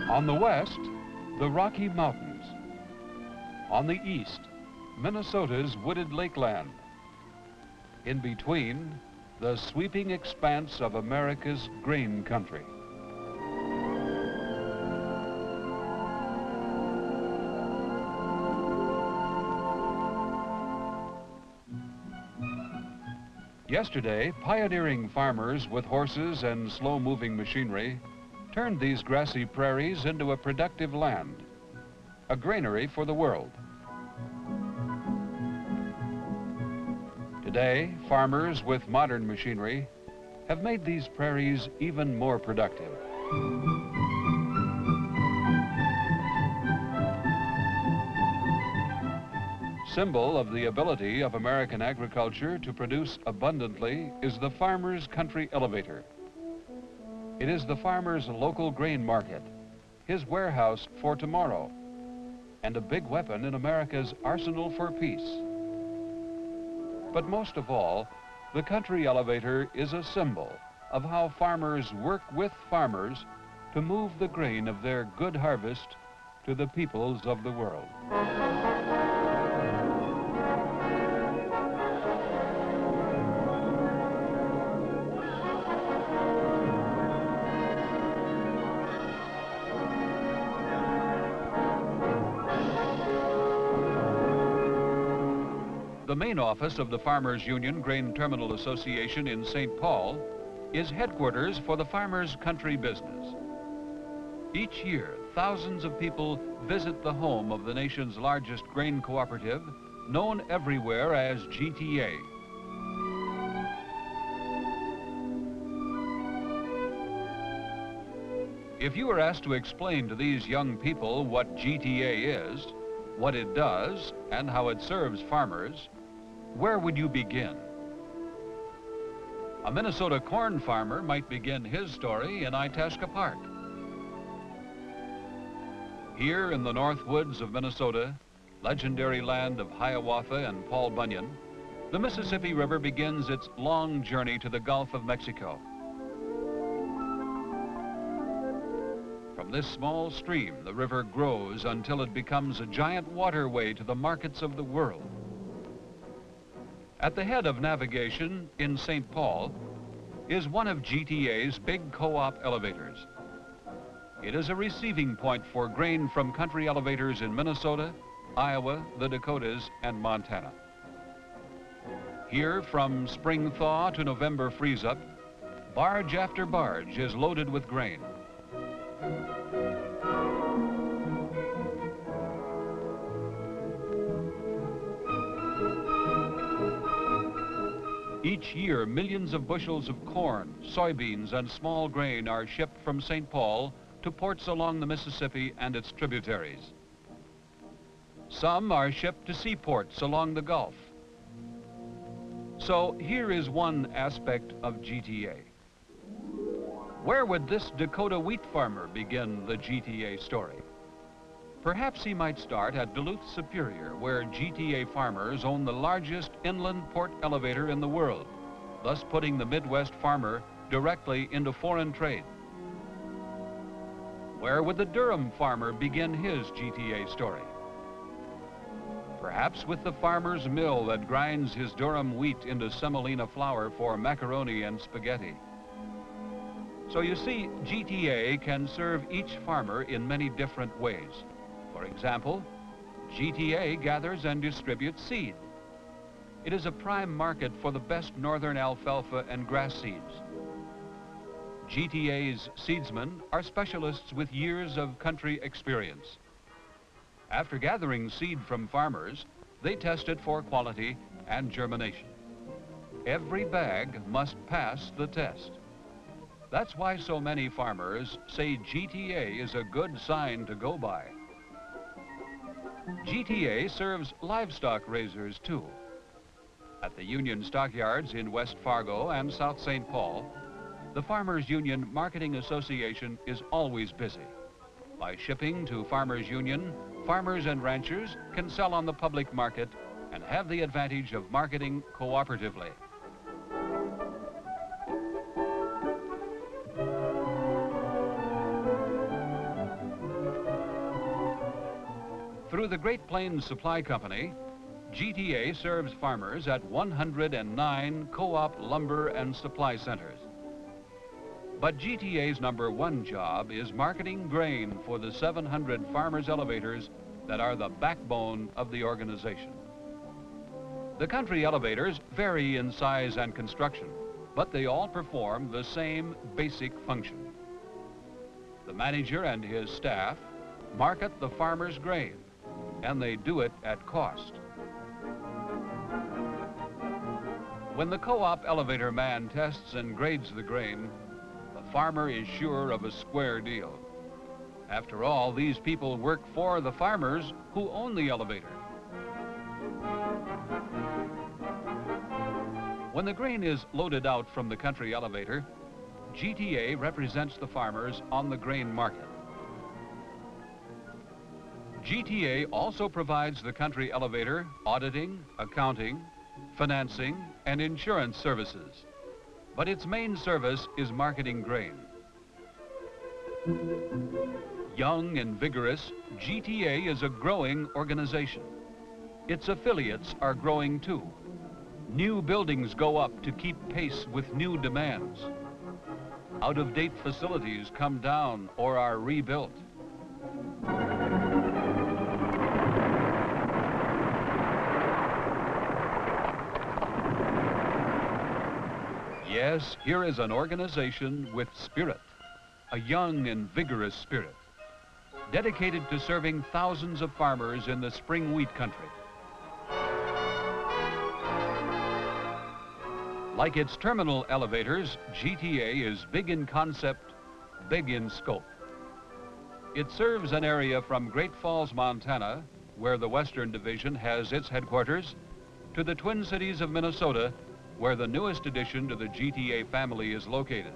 On the west, the Rocky Mountains. On the east, Minnesota's wooded lakeland. In between, the sweeping expanse of America's grain country. Yesterday, pioneering farmers with horses and slow-moving machinery turned these grassy prairies into a productive land, a granary for the world. Today, farmers with modern machinery have made these prairies even more productive. Symbol of the ability of American agriculture to produce abundantly is the farmer's country elevator. It is the farmer's local grain market, his warehouse for tomorrow, and a big weapon in America's arsenal for peace. But most of all, the country elevator is a symbol of how farmers work with farmers to move the grain of their good harvest to the peoples of the world. The main office of the Farmers Union Grain Terminal Association in St. Paul is headquarters for the farmers' country business. Each year, thousands of people visit the home of the nation's largest grain cooperative, known everywhere as G.T.A. If you were asked to explain to these young people what G.T.A. is, what it does, and how it serves farmers, where would you begin? A Minnesota corn farmer might begin his story in Itasca Park. Here in the north woods of Minnesota, legendary land of Hiawatha and Paul Bunyan, the Mississippi River begins its long journey to the Gulf of Mexico. From this small stream, the river grows until it becomes a giant waterway to the markets of the world. At the head of navigation in St. Paul is one of G.T.A.'s big co-op elevators. It is a receiving point for grain from country elevators in Minnesota, Iowa, the Dakotas, and Montana. Here, from spring thaw to November freeze-up, barge after barge is loaded with grain. Each year, millions of bushels of corn, soybeans, and small grain are shipped from St. Paul to ports along the Mississippi and its tributaries. Some are shipped to seaports along the Gulf. So here is one aspect of G.T.A. Where would this Dakota wheat farmer begin the G.T.A. story? Perhaps he might start at Duluth, Superior, where G.T.A. farmers own the largest inland port elevator in the world, thus putting the Midwest farmer directly into foreign trade. Where would the Durham farmer begin his G.T.A. story? Perhaps with the farmer's mill that grinds his Durham wheat into semolina flour for macaroni and spaghetti. So you see, G.T.A. can serve each farmer in many different ways. For example, G.T.A. gathers and distributes seed. It is a prime market for the best northern alfalfa and grass seeds. G.T.A.'s seedsmen are specialists with years of country experience. After gathering seed from farmers, they test it for quality and germination. Every bag must pass the test. That's why so many farmers say G.T.A. is a good sign to go by. G.T.A. serves livestock raisers too. At the Union Stockyards in West Fargo and South St. Paul, the Farmers Union Marketing Association is always busy. By shipping to Farmers Union, farmers and ranchers can sell on the public market and have the advantage of marketing cooperatively. Through the Great Plains Supply Company, G.T.A. serves farmers at 109 co-op lumber and supply centers. But G.T.A.'s #1 job is marketing grain for the 700 farmers' elevators that are the backbone of the organization. The country elevators vary in size and construction, but they all perform the same basic function. The manager and his staff market the farmer's grain, and they do it at cost. When the co-op elevator man tests and grades the grain, the farmer is sure of a square deal. After all, these people work for the farmers who own the elevator. When the grain is loaded out from the country elevator, G.T.A. represents the farmers on the grain market. G.T.A. also provides the country elevator auditing, accounting, financing, and insurance services. But its main service is marketing grain. Young and vigorous, G.T.A. is a growing organization. Its affiliates are growing too. New buildings go up to keep pace with new demands. Out-of-date facilities come down or are rebuilt. Yes, here is an organization with spirit, a young and vigorous spirit, dedicated to serving thousands of farmers in the spring wheat country. Like its terminal elevators, G.T.A. is big in concept, big in scope. It serves an area from Great Falls, Montana, where the Western Division has its headquarters, to the Twin Cities of Minnesota, where the newest addition to the G.T.A. family is located.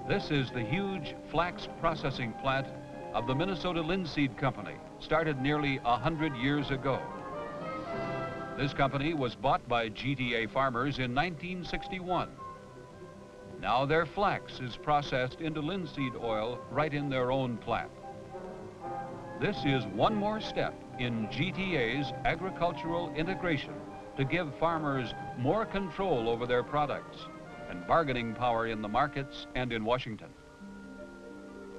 This is the huge flax processing plant of the Minnesota Linseed Company, started nearly 100 years ago. This company was bought by G.T.A. farmers in 1961. Now their flax is processed into linseed oil right in their own plant. This is one more step in G.T.A.'s agricultural integration to give farmers more control over their products and bargaining power in the markets and in Washington.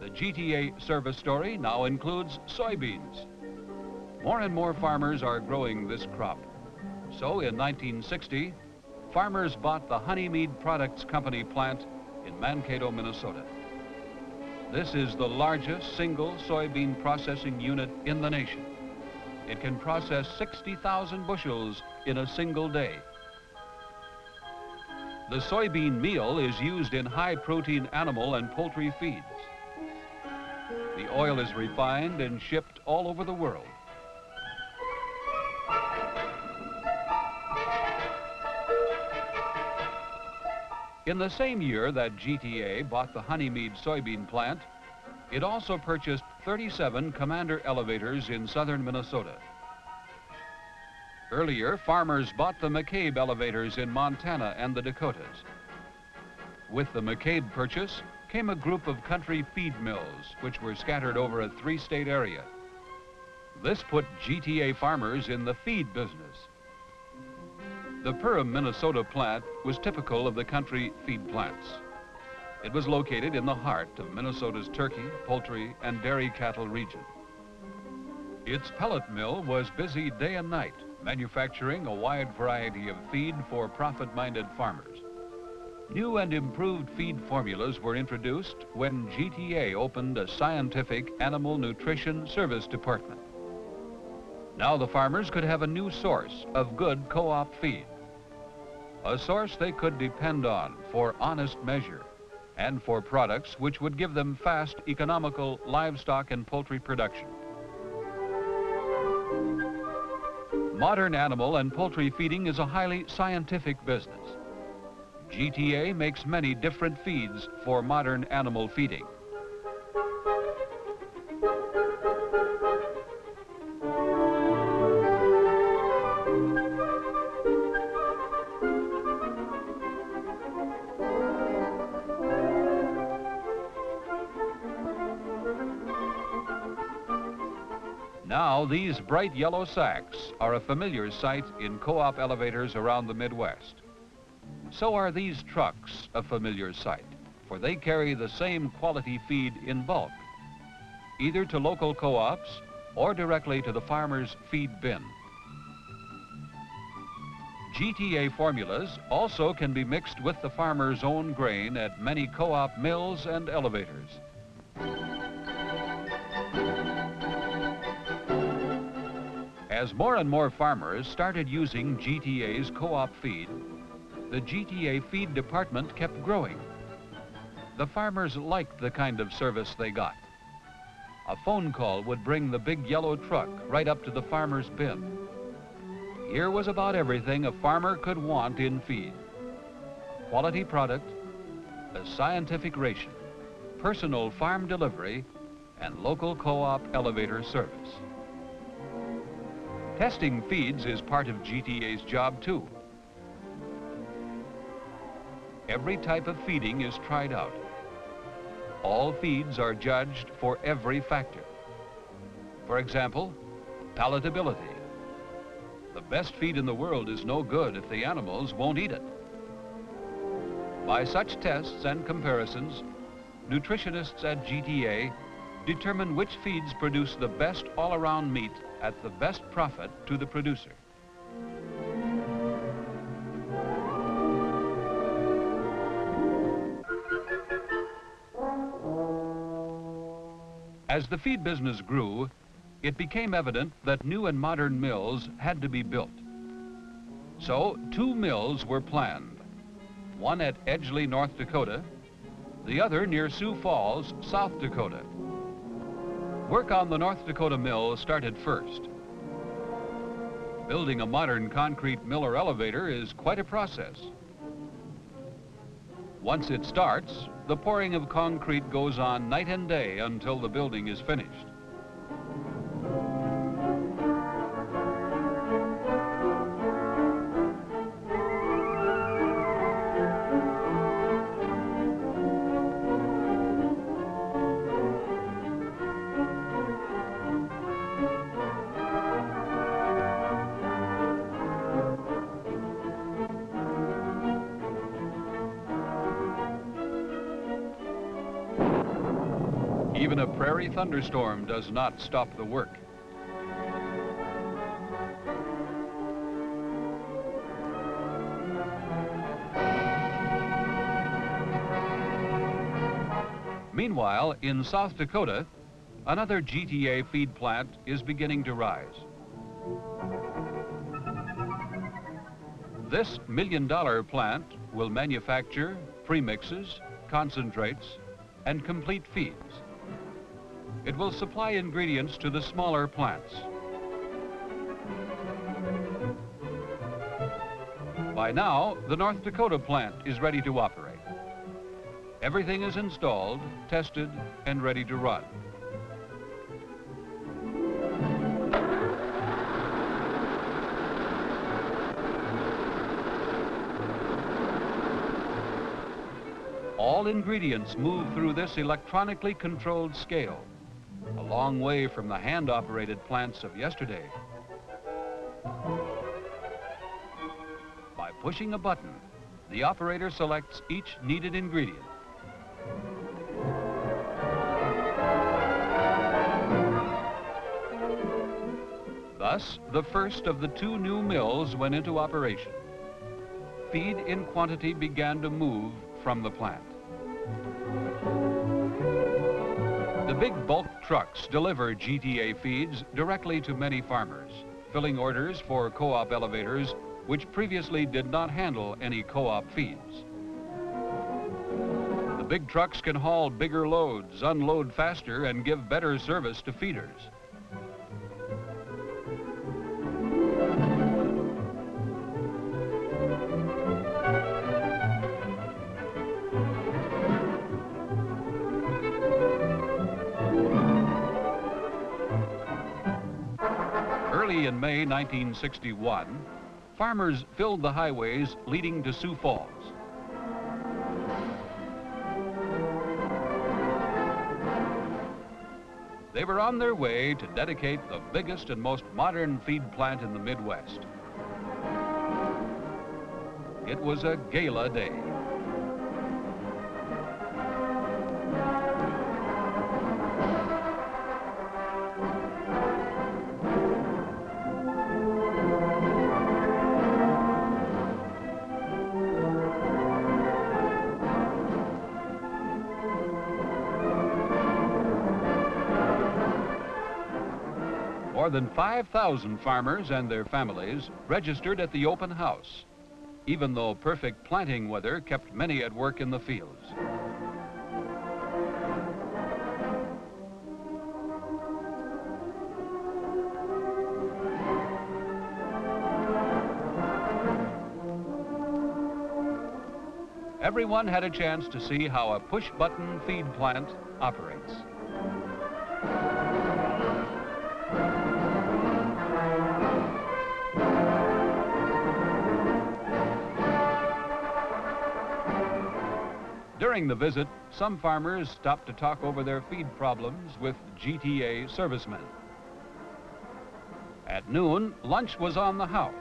The G.T.A. service story now includes soybeans. More and more farmers are growing this crop. So in 1960, farmers bought the Honeymead Products Company plant in Mankato, Minnesota. This is the largest single soybean processing unit in the nation. It can process 60,000 bushels in a single day. The soybean meal is used in high-protein animal and poultry feeds. The oil is refined and shipped all over the world. In the same year that G.T.A. bought the Honeymead soybean plant, it also purchased 37 Commander elevators in southern Minnesota. Earlier, farmers bought the McCabe elevators in Montana and the Dakotas. With the McCabe purchase came a group of country feed mills, which were scattered over a 3-state area. This put G.T.A. farmers in the feed business. The Perham, Minnesota plant was typical of the country feed plants. It was located in the heart of Minnesota's turkey, poultry, and dairy cattle region. Its pellet mill was busy day and night, manufacturing a wide variety of feed for profit-minded farmers. New and improved feed formulas were introduced when G.T.A. opened a scientific animal nutrition service department. Now the farmers could have a new source of good co-op feed, a source they could depend on for honest measure and for products which would give them fast, economical livestock and poultry production. Modern animal and poultry feeding is a highly scientific business. G.T.A. makes many different feeds for modern animal feeding. Now, these bright yellow sacks are a familiar sight in co-op elevators around the Midwest. So are these trucks a familiar sight, for they carry the same quality feed in bulk, either to local co-ops or directly to the farmer's feed bin. G.T.A. formulas also can be mixed with the farmer's own grain at many co-op mills and elevators. As more and more farmers started using G.T.A.'s co-op feed, the G.T.A. feed department kept growing. The farmers liked the kind of service they got. A phone call would bring the big yellow truck right up to the farmer's bin. Here was about everything a farmer could want in feed: quality product, a scientific ration, personal farm delivery, and local co-op elevator service. Testing feeds is part of G.T.A.'s job too. Every type of feeding is tried out. All feeds are judged for every factor. For example, palatability. The best feed in the world is no good if the animals won't eat it. By such tests and comparisons, nutritionists at G.T.A. determine which feeds produce the best all-around meat at the best profit to the producer. As the feed business grew, it became evident that new and modern mills had to be built. So 2 mills were planned, one at Edgeley, North Dakota, the other near Sioux Falls, South Dakota. Work on the North Dakota mill started first. Building a modern concrete mill or elevator is quite a process. Once it starts, the pouring of concrete goes on night and day until the building is finished. Even a prairie thunderstorm does not stop the work. Meanwhile, in South Dakota, another G.T.A. feed plant is beginning to rise. This $1 million plant will manufacture premixes, concentrates, and complete feeds. It will supply ingredients to the smaller plants. By now, the North Dakota plant is ready to operate. Everything is installed, tested, and ready to run. All ingredients move through this electronically controlled scale, a long way from the hand-operated plants of yesterday. By pushing a button, the operator selects each needed ingredient. Thus, the first of the 2 new mills went into operation. Feed in quantity began to move from the plant. The big bulk trucks deliver G.T.A. feeds directly to many farmers, filling orders for co-op elevators which previously did not handle any co-op feeds. The big trucks can haul bigger loads, unload faster, and give better service to feeders. Early in May 1961, farmers filled the highways leading to Sioux Falls. They were on their way to dedicate the biggest and most modern feed plant in the Midwest. It was a gala day. More than 5,000 farmers and their families registered at the open house, even though perfect planting weather kept many at work in the fields. Everyone had a chance to see how a push-button feed plant operates. During the visit, some farmers stopped to talk over their feed problems with G.T.A. servicemen. At noon, lunch was on the house,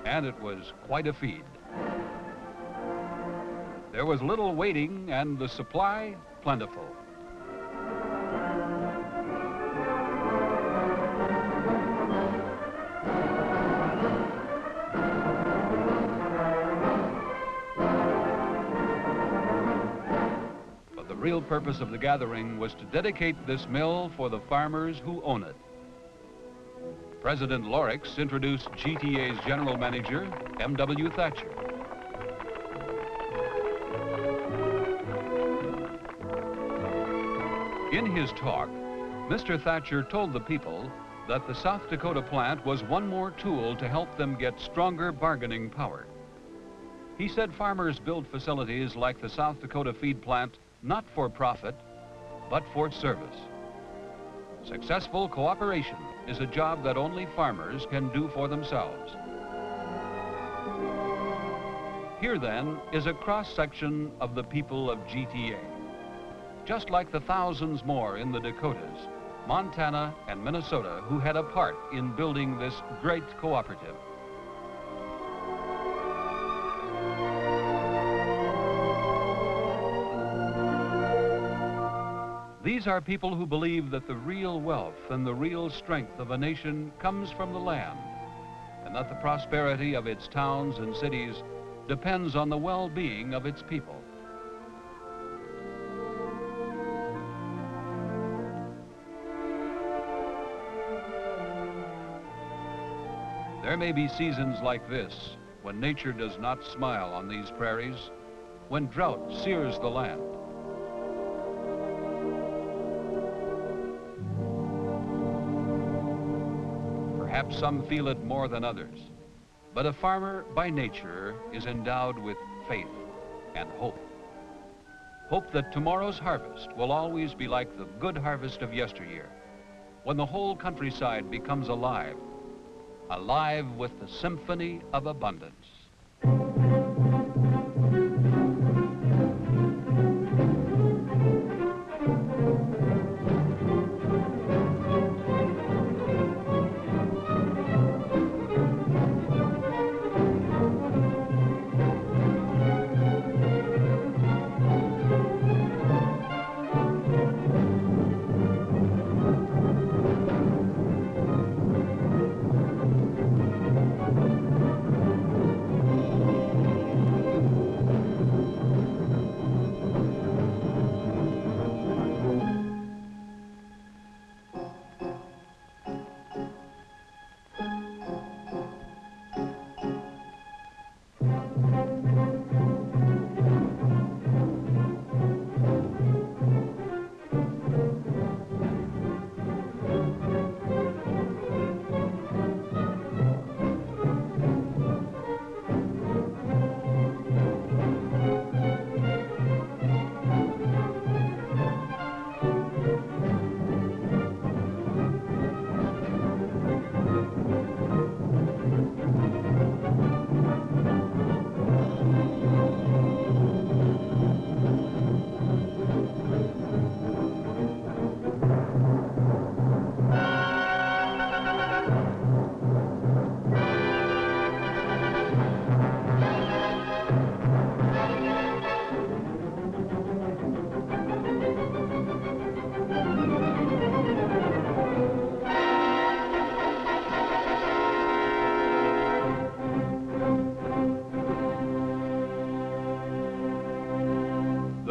and it was quite a feed. There was little waiting and the supply plentiful. The real purpose of the gathering was to dedicate this mill for the farmers who own it. President Lorix introduced G.T.A.'s general manager, M.W. Thatcher. In his talk, Mr. Thatcher told the people that the South Dakota plant was one more tool to help them get stronger bargaining power. He said farmers build facilities like the South Dakota feed plant not for profit, but for service. Successful cooperation is a job that only farmers can do for themselves. Here then is a cross-section of the people of G.T.A. Just like the thousands more in the Dakotas, Montana, and Minnesota who had a part in building this great cooperative. These are people who believe that the real wealth and the real strength of a nation comes from the land, and that the prosperity of its towns and cities depends on the well-being of its people. There may be seasons like this when nature does not smile on these prairies, when drought sears the land. Perhaps some feel it more than others, but a farmer by nature is endowed with faith and hope. Hope that tomorrow's harvest will always be like the good harvest of yesteryear, when the whole countryside becomes alive, alive with the symphony of abundance.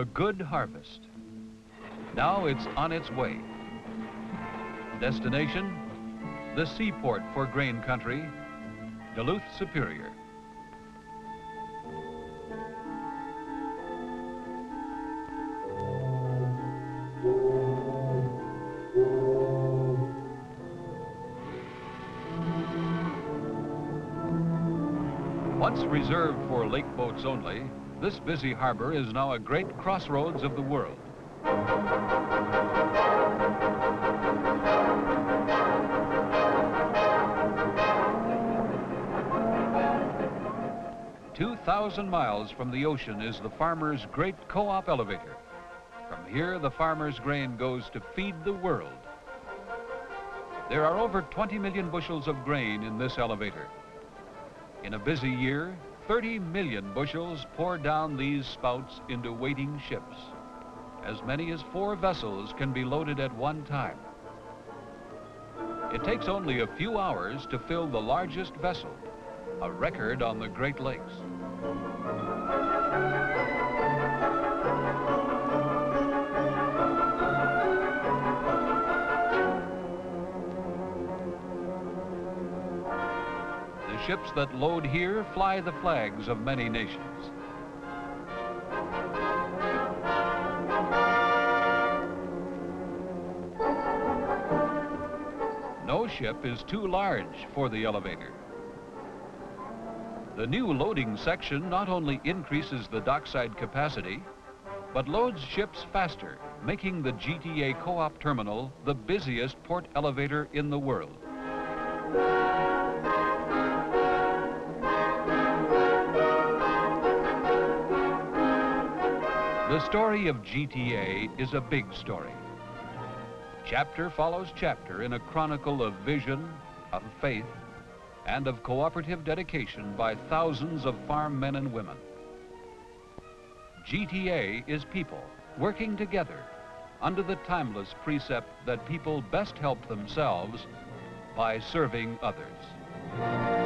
The good harvest. Now it's on its way. Destination, the seaport for grain country, Duluth, Superior. Once reserved for lake boats only, this busy harbor is now a great crossroads of the world. "2,000 miles from the ocean is the farmer's great co-op elevator. From here, the farmer's grain goes to feed the world. There are over 20 million bushels of grain in this elevator. In a busy year, 30 million bushels pour down these spouts into waiting ships. As many as 4 vessels can be loaded at one time. It takes only a few hours to fill the largest vessel, a record on the Great Lakes. The ships that load here fly the flags of many nations. No ship is too large for the elevator. The new loading section not only increases the dockside capacity, but loads ships faster, making the G.T.A. co-op terminal the busiest port elevator in the world. The story of G.T.A. is a big story. Chapter follows chapter in a chronicle of vision, of faith, and of cooperative dedication by thousands of farm men and women. G.T.A. is people working together under the timeless precept that people best help themselves by serving others.